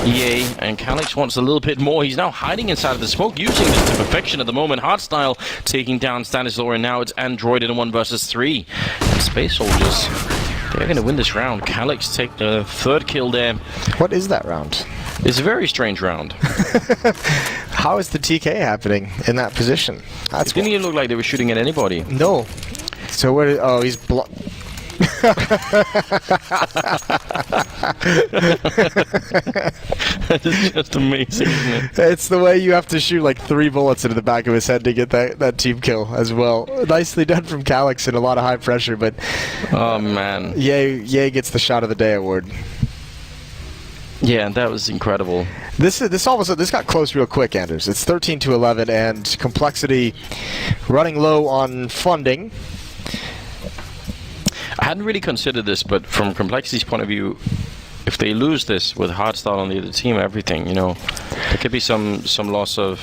Ye, and Calix wants a little bit more. He's now hiding inside of the smoke, using this to perfection at the moment. Hardstyle taking down Stanislaw, and now it's Android in a 1 versus 3. And Space Soldiers, they're going to win this round. Calix take the 3rd kill there. What is that round? It's a very strange round. How is the TK happening in that position? It didn't even look like they were shooting at anybody. No. So where? Oh, he's It's just amazing, isn't it? It's the way you have to shoot like 3 bullets into the back of his head to get that team kill as well. Nicely done from Calix and a lot of high pressure, but oh man, Ye gets the shot of the day award. Yeah, that was incredible. This all of a sudden this got close real quick, Anders. It's 13-11, and compLexity running low on funding. I hadn't really considered this, but from compLexity's point of view, if they lose this with Hardstyle on the other team, everything, you know, there could be some loss of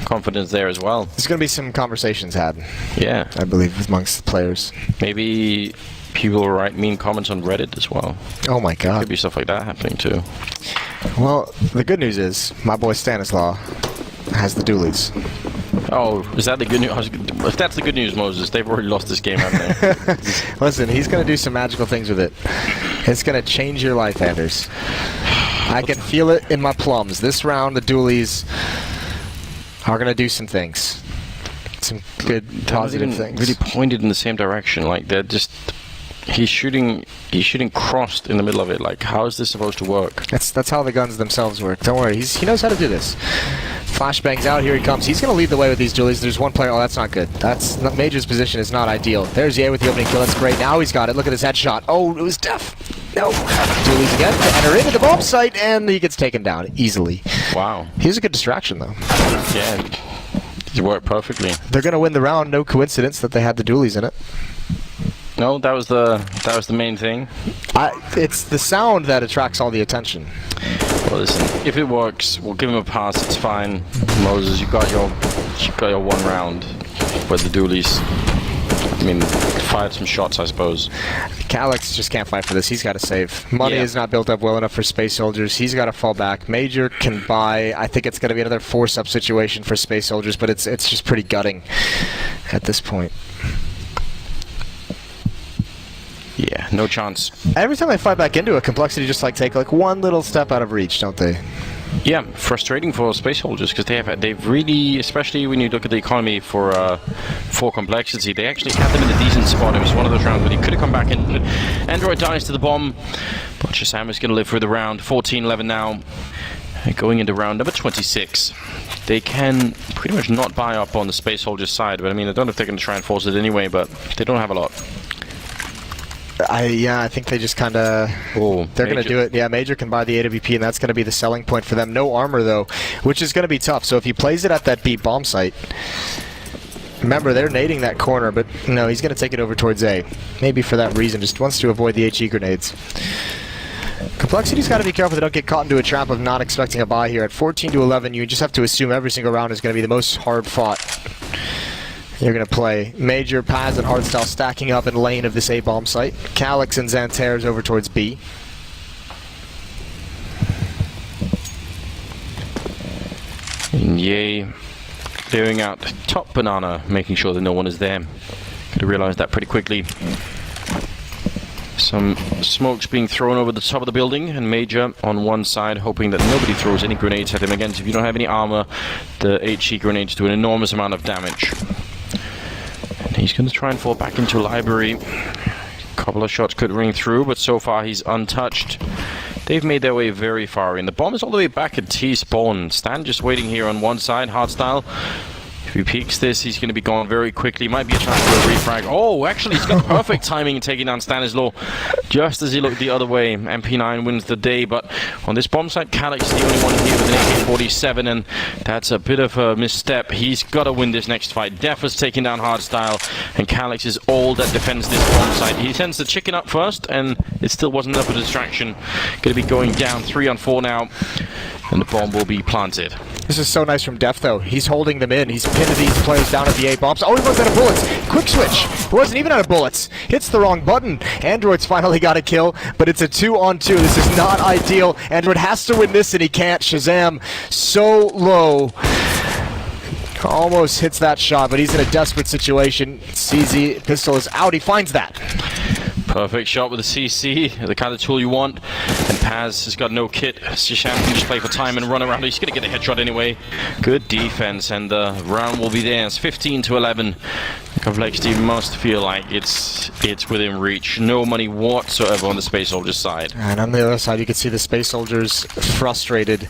confidence there as well. There's going to be some conversations had. Yeah, I believe amongst the players. Maybe people write mean comments on Reddit as well. Oh my God. Could be stuff like that happening too. Well, the good news is my boy Stanislaw has the dualies. Oh, is that the good news? If that's the good news, Moses, they've already lost this game, haven't they? Listen, he's going to do some magical things with it. It's going to change your life, Anders. I can feel it in my plums. This round, the dualies are going to do some things. Some good, positive things. Really pointed in the same direction. Like they're just... He's shooting crossed in the middle of it. Like, how is this supposed to work? That's how the guns themselves work. Don't worry, he knows how to do this. Flashbangs out, here he comes. He's going to lead the way with these dualies. There's one player. Oh, that's not good. Major's position is not ideal. There's Ye with the opening kill. That's great. Now he's got it. Look at his headshot. Oh, it was Def. No. Dualies again to enter into the bomb site, and he gets taken down easily. Wow. He was a good distraction, though. Yeah, he worked perfectly. They're going to win the round. No coincidence that they had the dualies in it. No, that was the main thing. It's the sound that attracts all the attention. Well, listen, if it works, we'll give him a pass. It's fine. Moses, you got your 1 round with the dualies. I mean, fired some shots, I suppose. Calyx just can't fight for this. He's got to save. Money Yeah. is not built up well enough for Space Soldiers. He's got to fall back. Major can buy. I think it's going to be another force-up situation for Space Soldiers, but it's just pretty gutting at this point. Yeah, no chance. Every time they fight back into it, compLexity just take one little step out of reach, don't they? Yeah, frustrating for Space Soldiers because they've really, especially when you look at the economy for compLexity, they actually had them in a decent spot. It was one of those rounds where they could have come back in. Android dies to the bomb, but Shazam is going to live through the round. 14-11 now, going into round number 26. They can pretty much not buy up on the Space Soldiers side, but I mean, I don't know if they're going to try and force it anyway, but they don't have a lot. I think they just kind of... They're going to do it. Yeah, Major can buy the AWP, and that's going to be the selling point for them. No armor, though, which is going to be tough. So if he plays it at that B bomb site... Remember, they're nading that corner, but no, he's going to take it over towards A. Maybe for that reason, just wants to avoid the HE grenades. compLexity's got to be careful they don't get caught into a trap of not expecting a buy here. At 14-11, you just have to assume every single round is going to be the most hard-fought. You're going to play Major, Paz, and Hardstyle stacking up in lane of this A-bomb site. Calyx and Xantares over towards B. And Ye clearing out top banana, making sure that no one is there. Could have realized that pretty quickly. Some smokes being thrown over the top of the building, and Major on one side hoping that nobody throws any grenades at him. Again, if you don't have any armor, the HE grenades do an enormous amount of damage. He's going to try and fall back into library. A couple of shots could ring through, but so far he's untouched. They've made their way very far in. The bomb is all the way back at T-spawn. Stan just waiting here on one side, Hardstyle. If he peeks this, he's going to be gone very quickly. Might be a chance for a refrag. Oh, actually, he's got perfect timing in taking down Stanislaw just as he looked the other way. MP9 wins the day, but on this bomb site, Calyx is the only one here with an AK-47, and that's a bit of a misstep. He's got to win this next fight. Def is taking down Hardstyle, and Calyx is all that defends this bomb site. He sends the chicken up first, and it still wasn't enough of a distraction. Going to be going down 3-on-4 now, and the bomb will be planted. This is so nice from Def, though. He's holding them in. He's pinned these players down at the A bombs. Oh, he runs out of bullets. Quick switch. He wasn't even out of bullets. Hits the wrong button. Android's finally got a kill, but it's a 2-on-2. This is not ideal. Android has to win this, and he can't. Shazam so low. Almost hits that shot, but he's in a desperate situation. CZ pistol is out. He finds that. Perfect shot with the CC, the kind of tool you want. And Paz has got no kit. Shisham can just play for time and run around. He's going to get a headshot anyway. Good defense, and the round will be there. It's 15-11. compLexity must feel like it's within reach. No money whatsoever on the Space Soldiers side. And on the other side, you can see the Space Soldiers frustrated.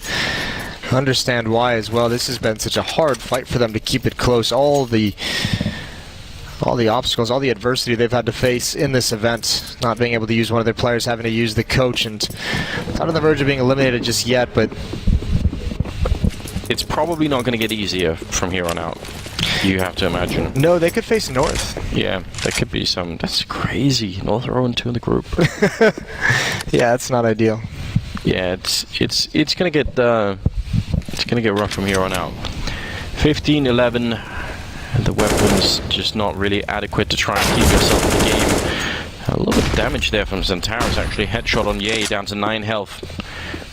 Understand why as well. This has been such a hard fight for them to keep it close. All the obstacles, all the adversity they've had to face in this event, not being able to use one of their players, having to use the coach, and not on the verge of being eliminated just yet, but it's probably not going to get easier from here on out, you have to imagine. No, they could face North. Yeah, there could be some. That's crazy. North are 0-2 in the group. Yeah, that's not ideal. Yeah, it's going to get rough from here on out. 15-11. The weapons just not really adequate to try and keep yourself in the game. A little bit of damage there from Xantares, actually. Headshot on Ye, down to 9 health.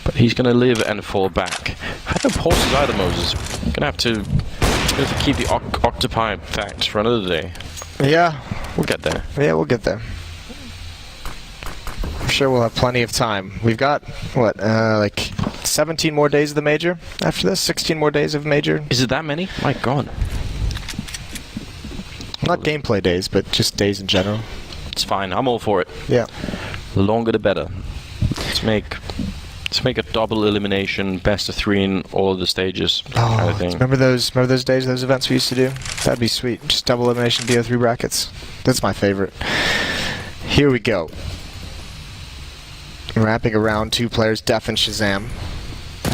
But he's going to live and fall back. I have no pulses either, Moses. Going to have to keep the octopi facts for another day. Yeah. We'll get there. Yeah, we'll get there. I'm sure we'll have plenty of time. We've got, what, like 17 more days of the Major after this? 16 more days of Major? Is it that many? My God. Not gameplay days, but just days in general. It's fine. I'm all for it. Yeah. The longer the better. Let's make a double elimination, best of 3 in all of the stages, kind of thing. Remember those days, those events we used to do? That'd be sweet. Just double elimination, BO3 brackets. That's my favorite. Here we go. Wrapping around 2 players, Def and Shazam.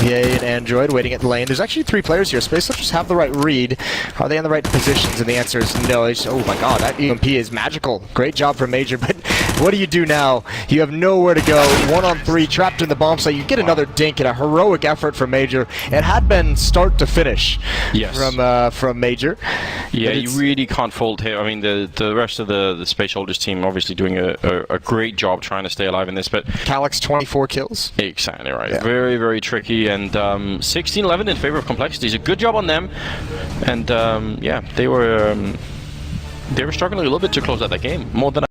Yay and Android waiting at the lane. There's actually 3 players here. Space Soldiers have the right read. Are they in the right positions? And the answer is no. Oh my god, that EMP is magical. Great job from Major, but what do you do now? You have nowhere to go. 1-on-3, trapped in the bomb site. You get another dink and a heroic effort from Major. It had been start to finish from Major. Yeah, you really can't fault here. I mean, the rest of the Space Soldiers team obviously doing a great job trying to stay alive in this, but compLex 24 kills. Exactly right. Yeah. Very, very tricky, and 16-11 in favor of compLexity. A good job on them, and yeah, they were struggling a little bit to close out that game more than